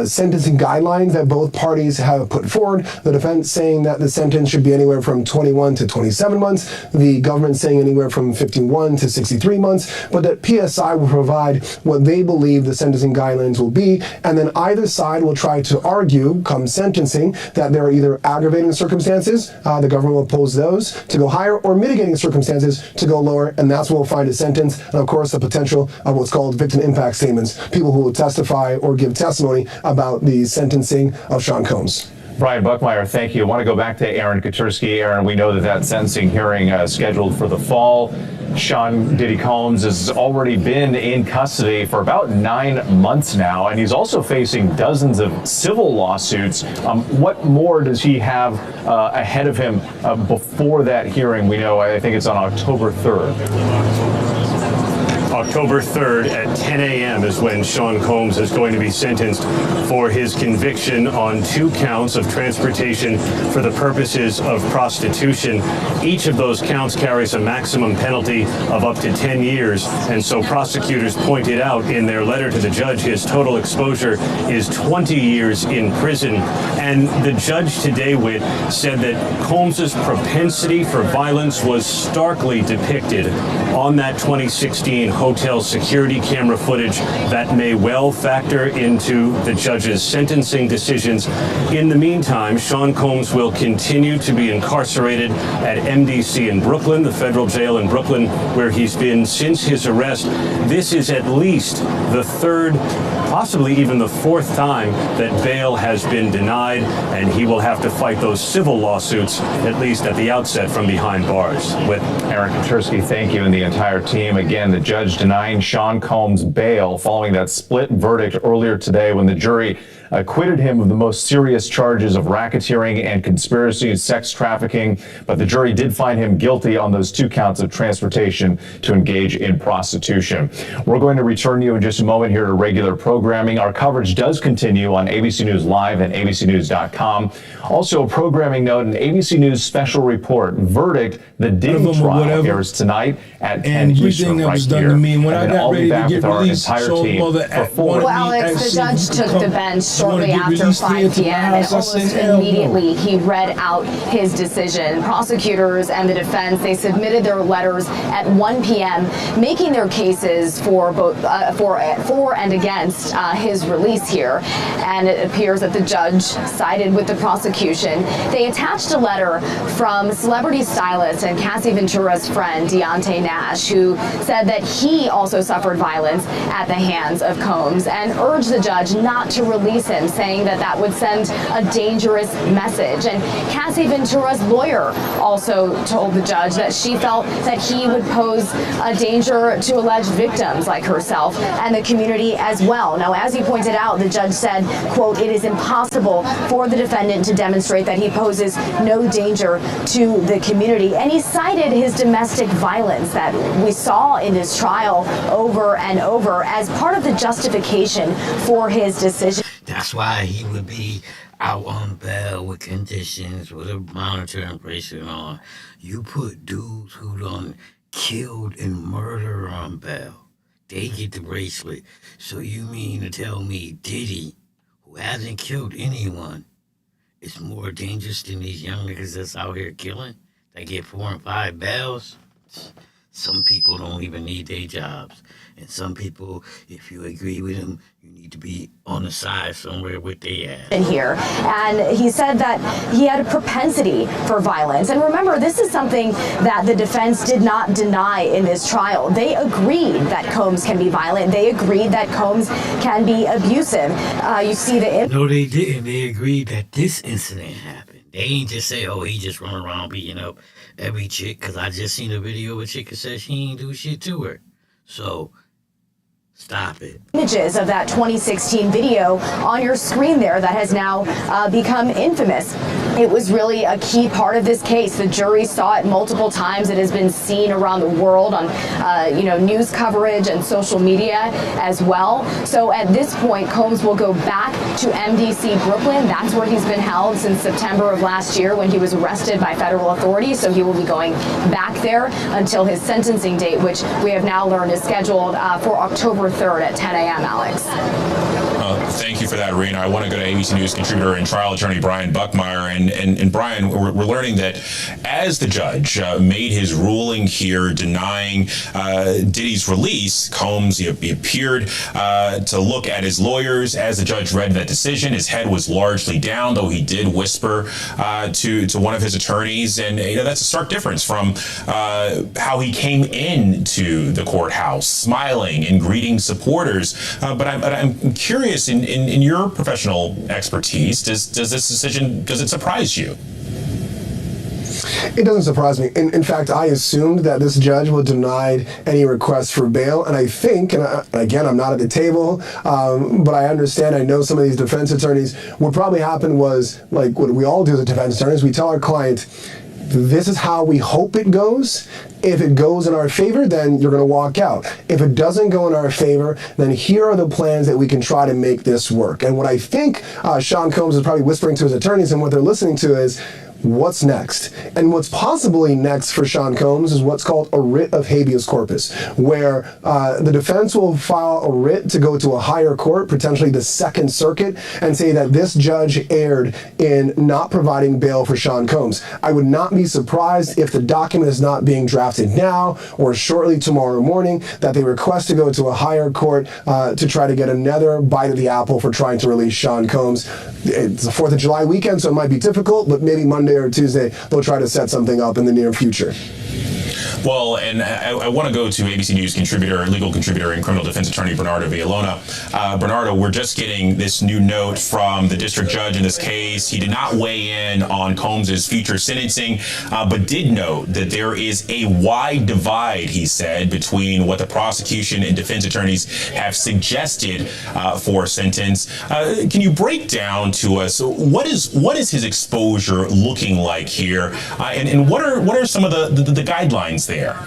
Speaker 12: sentencing guidelines that both parties have put forward. The defense saying that the sentence should be anywhere from 21 to 27 months. The government saying anywhere from 51 to 63 months. But that PSI will provide what they believe the sentencing guidelines will be. And then either side will try to argue, come sentencing, that there are either aggravating circumstances, the government will oppose those to go higher, or mitigating circumstances to go lower. And that's where we'll find a sentence. And of course, the potential of what's called victim impact statements, people who will testify or give testimony about the sentencing of Sean Combs.
Speaker 8: Brian Buckmeyer, thank you. I want to go back to Aaron Katursky. Aaron, we know that sentencing hearing is scheduled for the fall. Sean Diddy Combs has already been in custody for about 9 months now, and he's also facing dozens of civil lawsuits. What more does he have ahead of him before that hearing? We know, I think it's on October 3rd.
Speaker 10: October 3rd at 10 a.m. is when Sean Combs is going to be sentenced for his conviction on 2 counts of transportation for the purposes of prostitution. Each of those counts carries a maximum penalty of up to 10 years. And so prosecutors pointed out in their letter to the judge his total exposure is 20 years in prison. And the judge today, Whit, said that Combs's propensity for violence was starkly depicted on that 2016 hotel security camera footage that may well factor into the judge's sentencing decisions. In the meantime, Sean Combs will continue to be incarcerated at MDC in Brooklyn, the federal jail in Brooklyn, where he's been since his arrest. This is at least the 3rd, possibly even the 4th time that bail has been denied, and he will have to fight those civil lawsuits, at least at the outset, from behind bars. With
Speaker 8: Aaron Katursky, thank you, and the entire team. Again, the judge denying Sean Combs bail following that split verdict earlier today when the jury acquitted him of the most serious charges of racketeering and conspiracy and sex trafficking, but the jury did find him guilty on those 2 counts of transportation to engage in prostitution. We're going to return you in just a moment here to regular programming. Our coverage does continue on ABC News Live and abcnews.com. Also, a programming note, an ABC News special report, Verdict, the Diddy trial airs tonight at 10 Eastern right here. And then I'll be back with our entire team for 4.
Speaker 5: Well, Alex, the judge took the bench shortly after 5 p.m. and almost immediately he read out his decision. Prosecutors and the defense, they submitted their letters at 1 p.m. making their cases for both for and against his release here. And it appears that the judge sided with the prosecution. They attached a letter from celebrity stylist and Cassie Ventura's friend Deontay Nash, who said that he also suffered violence at the hands of Combs and urged the judge not to release him, saying that that would send a dangerous message. And Cassie Ventura's lawyer also told the judge that she felt that he would pose a danger to alleged victims like herself and the community as well. Now, as he pointed out, the judge said, quote, "It is impossible for the defendant to demonstrate that he poses no danger to the community." And he cited his domestic violence that we saw in his trial over and over as part of the justification for his decision.
Speaker 9: That's why he would be out on bail with conditions, with a monitoring bracelet on. You put dudes who done killed and murder on bail. They get the bracelet. So you mean to tell me Diddy, who hasn't killed anyone, is more dangerous than these young niggas that's out here killing? They get 4 and 5 bails? Some people don't even need their jobs. And some people, if you agree with them, you need to be on the side somewhere with their ass.
Speaker 5: In here, and he said that he had a propensity for violence. And remember, this is something that the defense did not deny in this trial. They agreed that Combs can be violent. They agreed that Combs can be abusive. You see the...
Speaker 9: No, they didn't. They agreed that this incident happened. They ain't just say, oh, he just running around beating up every chick, because I just seen a video of a chick that said she ain't do shit to her. So... stop it.
Speaker 5: Images of that 2016 video on your screen there that has now become infamous. It was really a key part of this case. The jury saw it multiple times. It has been seen around the world on, news coverage and social media as well. So at this point, Combs will go back to MDC Brooklyn. That's where he's been held since September of last year when he was arrested by federal authorities. So he will be going back there until his sentencing date, which we have now learned is scheduled for October 3rd at 10 a.m., Alex.
Speaker 6: Thank you for that, Rena. I want to go to ABC News contributor and trial attorney Brian Buckmeyer. And Brian, we're learning that as the judge made his ruling here denying Diddy's release, Combs, he appeared to look at his lawyers as the judge read that decision. His head was largely down, though he did whisper to one of his attorneys. And that's a stark difference from how he came into the courthouse, smiling and greeting supporters. But I'm curious, in your professional expertise, does this decision, does it surprise you?
Speaker 12: It doesn't surprise me. In fact, I assumed that this judge would deny any request for bail, and I think, and again, I'm not at the table, but I understand, I know some of these defense attorneys, what probably happened was, like what we all do as defense attorneys, we tell our client, this is how we hope it goes. If it goes in our favor, then you're going to walk out. If it doesn't go in our favor, then here are the plans that we can try to make this work. And what I think Sean Combs is probably whispering to his attorneys and what they're listening to is, what's next? And what's possibly next for Sean Combs is what's called a writ of habeas corpus, where the defense will file a writ to go to a higher court, potentially the Second Circuit, and say that this judge erred in not providing bail for Sean Combs. I would not be surprised if the document is not being drafted now or shortly tomorrow morning, that they request to go to a higher court to try to get another bite of the apple for trying to release Sean Combs. It's the 4th of July weekend, so it might be difficult, but maybe Monday or Tuesday, they'll try to set something up in the near future.
Speaker 6: Well, and I want to go to ABC News contributor, legal contributor, and criminal defense attorney Bernardo Villalona. Bernardo, we're just getting this new note from the district judge in this case. He did not weigh in on Combs's future sentencing, but did note that there is a wide divide, he said, between what the prosecution and defense attorneys have suggested for a sentence. Can you break down to us what is his exposure looking like here, and what are some of the guidelines there?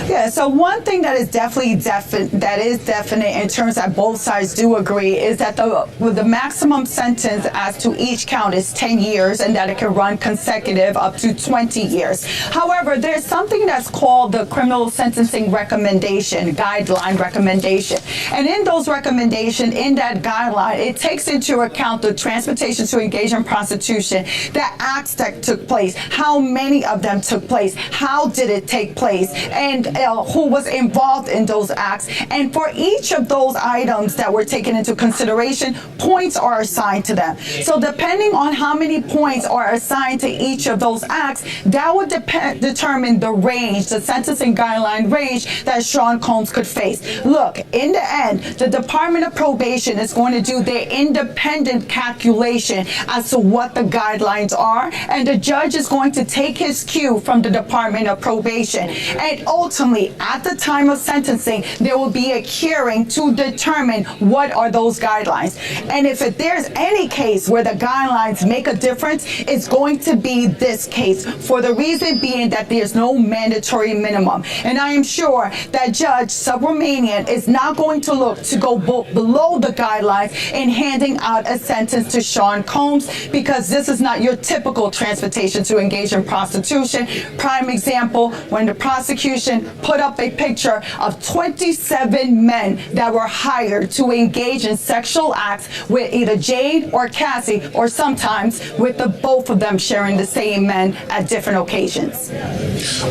Speaker 11: Yeah, so one thing that is definitely definite in terms that both sides do agree is that the maximum sentence as to each count is 10 years and that it can run consecutive up to 20 years. However, there's something that's called the criminal sentencing guideline recommendation. And in those recommendations, in that guideline, it takes into account the transportation to engage in prostitution, the acts that took place, how many of them took place, how did it take place, and who was involved in those acts. And for each of those items that were taken into consideration, points are assigned to them. So depending on how many points are assigned to each of those acts, that would determine the range, the sentencing guideline range that Sean Combs could face. Look, in the end, the Department of Probation is going to do their independent calculation as to what the guidelines are, and the judge is going to take his cue from the Department of Probation. And ultimately, at the time of sentencing, there will be a hearing to determine what are those guidelines. And if there's any case where the guidelines make a difference, it's going to be this case, for the reason being that there's no mandatory minimum. And I am sure that Judge Subramanian is not going to look to go below the guidelines in handing out a sentence to Sean Combs, because this is not your typical transportation to engage in prostitution. Prime example, when the prosecution put up a picture of 27 men that were hired to engage in sexual acts with either Jade or Cassie, or sometimes with both of them sharing the same men at different occasions.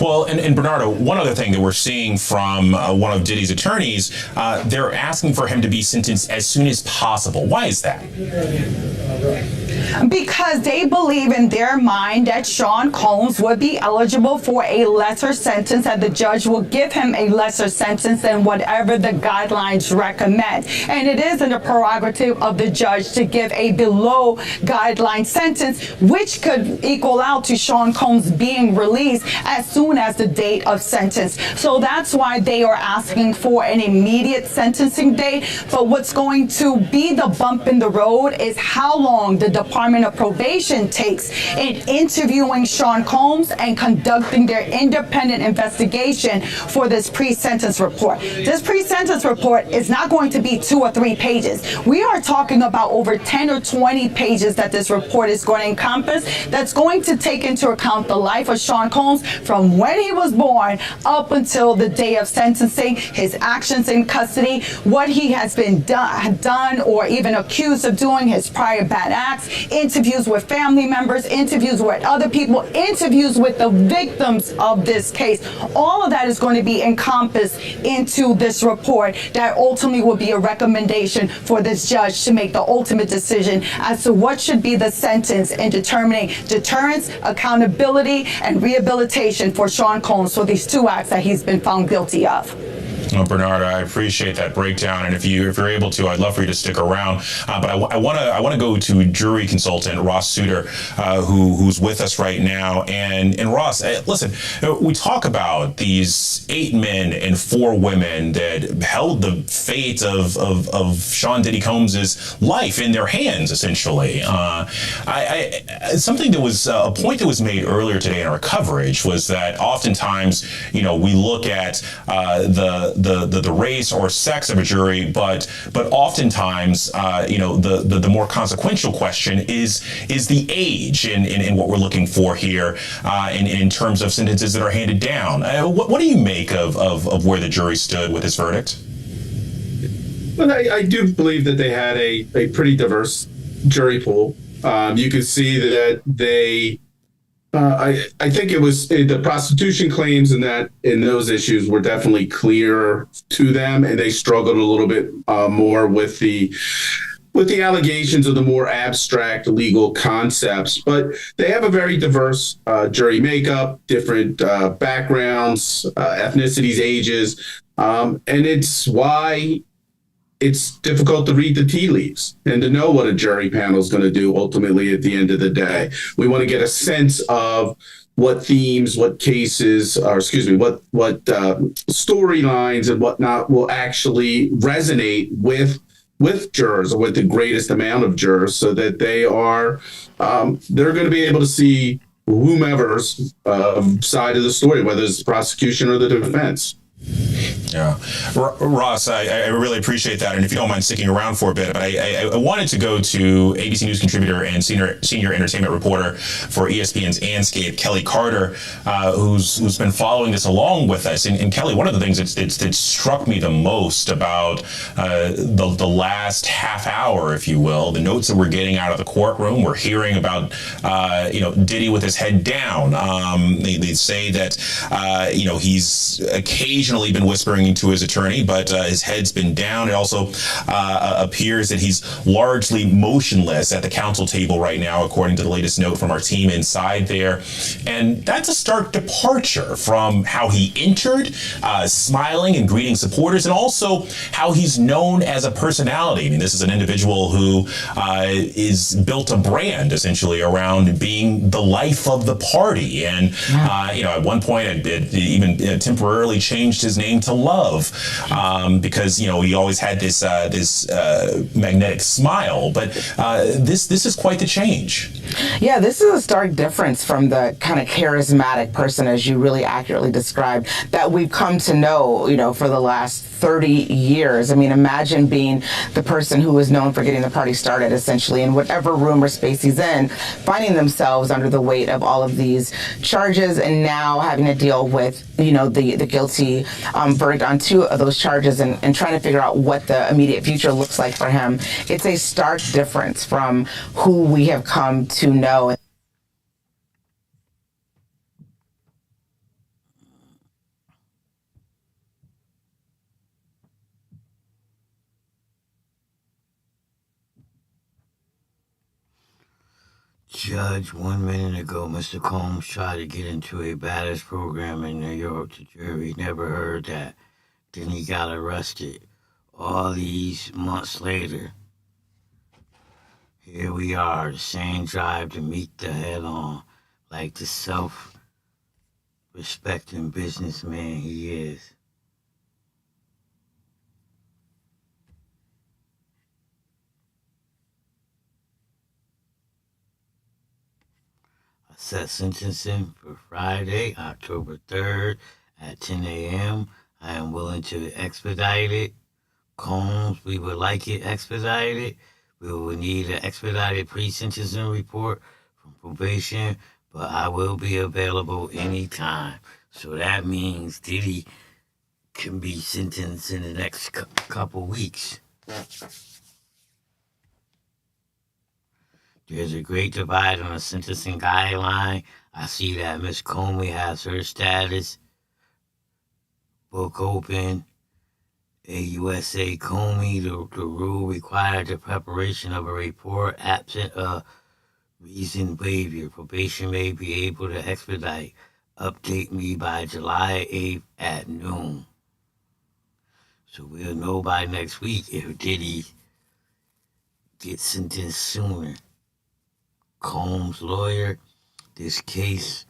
Speaker 6: Well, and Bernardo, one other thing that we're seeing from one of Diddy's attorneys, they're asking for him to be sentenced as soon as possible. Why is that?
Speaker 11: Because they believe in their mind that Sean Combs would be eligible for a lesser sentence, and the judge will give him a lesser sentence than whatever the guidelines recommend. And it is in the prerogative of the judge to give a below guideline sentence, which could equal out to Sean Combs being released as soon as the date of sentence. So that's why they are asking for an immediate sentencing date. But what's going to be the bump in the road is how long the Department of Probation takes in interviewing Sean Combs and conducting their independent investigation for this pre-sentence report. This pre-sentence report is not going to be 2 or 3 pages. We are talking about over 10 or 20 pages that this report is going to encompass, that's going to take into account the life of Sean Combs from when he was born up until the day of sentencing, his actions in custody, what he has been done or even accused of doing, his prior bad acts, interviews with family members, interviews with other people, interviews with the victims of this case. All of that is going to be encompassed into this report that ultimately will be a recommendation for this judge to make the ultimate decision as to what should be the sentence in determining deterrence, accountability, and rehabilitation for Sean Combs for these 2 acts that he's been found guilty of.
Speaker 6: Well, Bernard, I appreciate that breakdown, and if you're able to, I'd love for you to stick around. But I want to go to jury consultant Ross Suter, who's with us right now. And Ross, listen, we talk about these 8 men and 4 women that held the fate of Sean Diddy Combs' life in their hands, essentially. Something that was a point that was made earlier today in our coverage was that oftentimes, we look at the race or sex of a jury, but oftentimes, the more consequential question is the age in what we're looking for here in terms of sentences that are handed down. What do you make of where the jury stood with this verdict?
Speaker 13: Well, I do believe that they had a pretty diverse jury pool. You could see that they. I think it was the prostitution claims in those issues were definitely clear to them, and they struggled a little bit more with the allegations of the more abstract legal concepts. But they have a very diverse jury makeup, different backgrounds, ethnicities, ages, and it's why it's difficult to read the tea leaves and to know what a jury panel is going to do ultimately at the end of the day. We want to get a sense of what themes, what cases, or what storylines and whatnot will actually resonate with jurors, or with the greatest amount of jurors, so that they're going to be able to see whomever's side of the story, whether it's the prosecution or the defense.
Speaker 6: Yeah. Ross, I really appreciate that. And if you don't mind sticking around for a bit, but I wanted to go to ABC News contributor and senior entertainment reporter for ESPN's Anscape, Kelly Carter, who's been following this along with us. And Kelly, one of the things that struck me the most about the last half hour, if you will, the notes that we're getting out of the courtroom, we're hearing about, Diddy with his head down. They say that, he's occasionally been whispering to his attorney, but his head's been down. It also appears that he's largely motionless at the counsel table right now, according to the latest note from our team inside there. And that's a stark departure from how he entered, smiling and greeting supporters, and also how he's known as a personality. I mean, this is an individual who is built a brand essentially around being the life of the party. And, at one point, it even temporarily changed his name to Love, because he always had this magnetic smile. But this is quite the change.
Speaker 14: Yeah, this is a stark difference from the kind of charismatic person, as you really accurately described, that we've come to know, for the last 30 years. I mean, imagine being the person who is known for getting the party started, essentially, in whatever room or space he's in, finding themselves under the weight of all of these charges, and now having to deal with, the guilty verdict on 2 of those charges, and trying to figure out what the immediate future looks like for him. It's a stark difference from who we have come to know.
Speaker 9: Judge, 1 minute ago, Mr. Combs tried to get into a badass program in New York. The jury never heard that. Then he got arrested. All these months later, here we are, the same drive to meet the head-on, like the self-respecting businessman he is. Set sentencing for Friday, October 3rd at 10 a.m. I am willing to expedite it. Combs, we would like it expedited. We will need an expedited pre-sentencing report from probation, but I will be available anytime. So that means Diddy can be sentenced in the next couple weeks. There's a great divide on the sentencing guideline. I see that Ms. Comey has her status book open. AUSA Comey, the rule required the preparation of a report absent a reasoned waiver. Probation may be able to expedite. Update me by July 8th at noon. So we'll know by next week if Diddy gets sentenced sooner. Combs' lawyer, the cases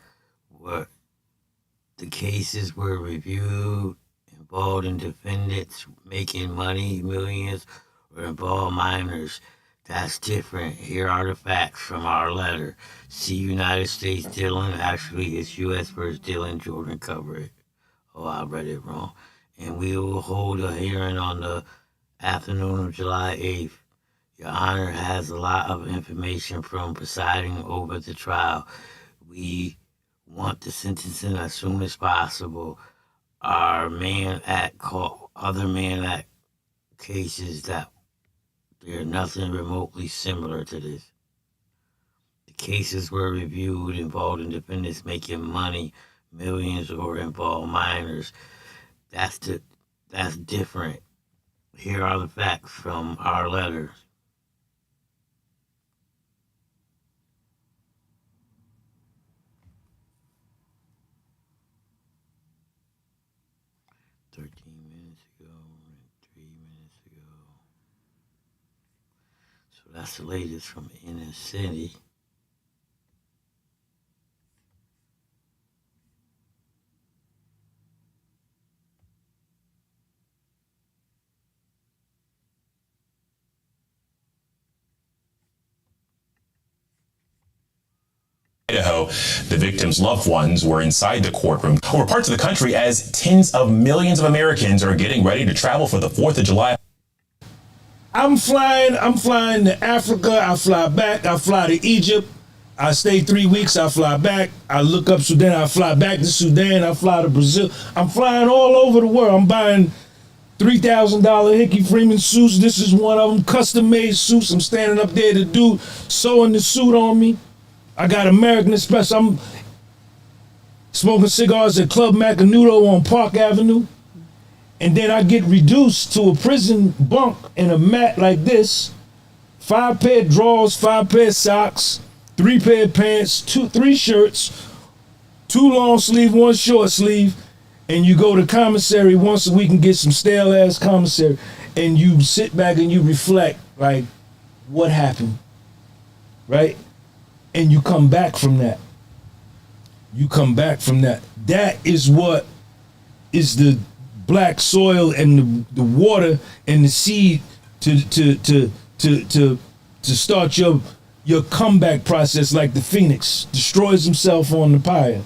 Speaker 9: were reviewed, involved in defendants making money, millions, or involved minors. That's different. Here are the facts from our letter. See United States Dillon. Actually, it's U.S. versus Dillon. Jordan covered it. Oh, I read it wrong. And we will hold a hearing on the afternoon of July 8th. Your Honor has a lot of information from presiding over the trial. We want the sentencing as soon as possible. Our Mann Act other Mann Act cases that they're nothing remotely similar to this. The cases were reviewed involving defendants making money, millions, or involved minors. That's different. Here are the facts from our letters. That's the latest from Inner City.
Speaker 6: Idaho, the victims' loved ones were inside the courtroom or parts of the country as tens of millions of Americans are getting ready to travel for the 4th of July.
Speaker 2: I'm flying to Africa, I fly back, I fly to Egypt, I stay 3 weeks, I fly back, I look up Sudan, I fly back to Sudan, I fly to Brazil. I'm flying all over the world. I'm buying $3,000 Hickey Freeman suits. This is one of them, custom-made suits. I'm standing up there, the dude sewing the suit on me. I got American Express. I'm smoking cigars at Club Macanudo on Park Avenue. And then I get reduced to a prison bunk in a mat like this. 5 pair of drawers, 5 pair of socks, 3 pair of pants, 3 shirts, 2 long sleeve, 1 short sleeve. And you go to commissary once a week and get some stale ass commissary. And you sit back and you reflect, like, what happened? Right? And you come back from that. That is what is the black soil and the water and the seed to start your comeback process, like the phoenix destroys himself on the pyre.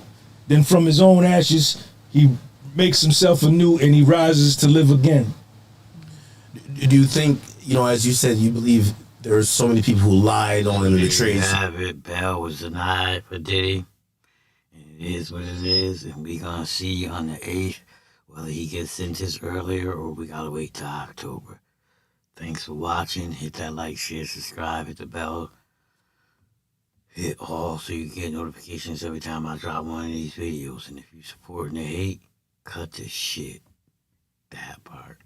Speaker 2: Then from his own ashes, he makes himself anew and he rises to live again.
Speaker 4: Do you think, as you said, you believe there's so many people who lied on him in the trades?
Speaker 9: Have it. Bail was denied for Diddy. And it is what it is. And we gonna see on the 8th whether he gets sentenced earlier or we gotta wait till October. Thanks for watching. Hit that like, share, subscribe, hit the bell. Hit all so you get notifications every time I drop one of these videos. And if you're supporting the hate, cut the shit. That part.